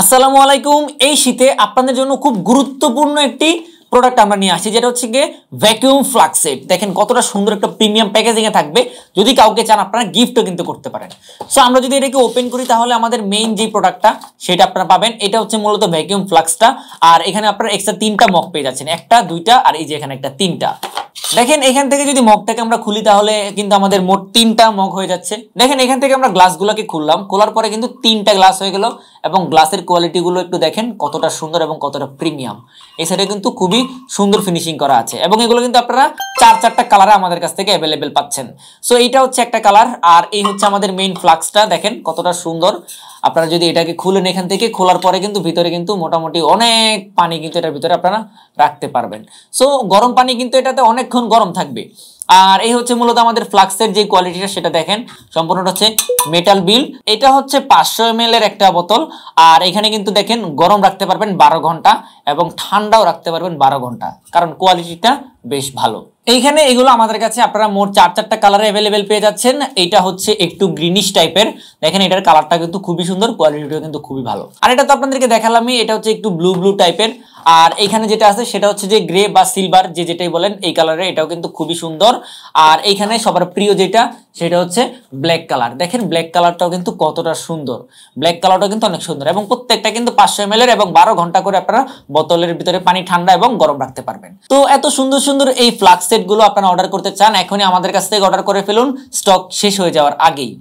আসসালামু আলাইকুম। এই শীতে আপনাদের জন্য খুব গুরুত্বপূর্ণ একটি প্রোডাক্ট আমরা নিয়ে আসি, যেটা হচ্ছে গিয়ে ভ্যাকুয়াম ফ্লাক্স সেট। দেখেন কতটা সুন্দর একটা প্রিমিয়াম প্যাকেজিং এ থাকবে। যদি কাউকে চান আপনারা গিফটও কিন্তু করতে পারেন। সো আমরা যদি এটাকে ওপেন করি তাহলে আমাদের মেইন যে প্রোডাক্টটা সেটা আপনারা পাবেন। এটা হচ্ছে মূলত ভ্যাকুয়াম ফ্লাক্সটা। আর এখানে আপনারা এক্সট্রা 3টা মগ পেয়ে যাচ্ছেন, একটা দুইটা আর এই যে এখানে একটা 3টা। দেখেন এখান থেকে যদি মগটাকে আমরা খুলি তাহলে কিন্তু আমাদের মোট 3টা মগ হয়ে যাচ্ছে। দেখেন এখান থেকে আমরা গ্লাসগুলোকে খুললাম, খোলার পরে কিন্তু 3টা গ্লাস হয়ে গেল এবং গ্লাসের কোয়ালিটি গুলো একটু দেখেন কতটা সুন্দর এবং কতটা প্রিমিয়াম। এই সাইডে কিন্তু খুবই সুন্দর ফিনিশিং করা আছে এবং এগুলো কিন্তু আপনারা চারটা কালারে আমাদের কাছ থেকে অ্যাভেলেবেল পাচ্ছেন। সো এইটা হচ্ছে একটা কালার আর এই হচ্ছে আমাদের মেইন ফ্লাক্সটা। দেখেন কতটা সুন্দর। আপনারা যদি এটাকে খুলেন, এখান থেকে খোলার পরে কিন্তু ভিতরে কিন্তু মোটামুটি অনেক পানি কিন্তু এটার ভিতরে আপনারা রাখতে পারবেন। সো গরম পানি কিন্তু এটাতে অনেকক্ষণ গরম থাকবে। আর এই হচ্ছে মূলত আমাদের ফ্লাক্সের যে কোয়ালিটিটা সেটা দেখেন, সম্পূর্ণটা হচ্ছে মেটাল বিল। এটা হচ্ছে 500 ml এর একটা বোতল। আর এখানে কিন্তু দেখেন গরম রাখতে পারবেন 12 ঘন্টা এবং ঠান্ডাও রাখতে পারবেন 12 ঘন্টা, কারণ কোয়ালিটিটা বেশ ভালো। এইখানে এগুলো আমাদের কাছে আপনারা মোট চারটা কালারে অ্যাভেলেবেল পেয়ে যাচ্ছেন। এটা হচ্ছে একটু গ্রিনিশ টাইপের। দেখেন এটার কালারটা কিন্তু খুবই সুন্দর, কোয়ালিটিটাও কিন্তু খুবই ভালো। আর এটা তো আপনাদেরকে দেখালামই, এটা হচ্ছে একটু ব্লু টাইপের। আর এইখানে যেটা আছে সেটা হচ্ছে যে গ্রে বা সিলভার, যেটাই বলেন এই কালারে, এটাও কিন্তু খুবই সুন্দর। আর এইখানে সবার প্রিয় যেটা সেটা হচ্ছে ব্ল্যাক কালার। দেখেন ব্ল্যাক কালারটাও কিন্তু কতটা সুন্দর। ব্ল্যাক কালারটাও কিন্তু অনেক সুন্দর এবং প্রত্যেকটা কিন্তু 500 ml এর এবং 12 ঘন্টা করে আপনারা বোতলের ভিতরে পানি ঠান্ডা এবং গরম রাখতে পারবেন। তো এত সুন্দর সুন্দর এই ফ্লাক্স সেট গুলো আপনারা অর্ডার করতে চান, এখনই আমাদের কাছ থেকে অর্ডার করে ফেলুন, স্টক শেষ হয়ে যাওয়ার আগেই।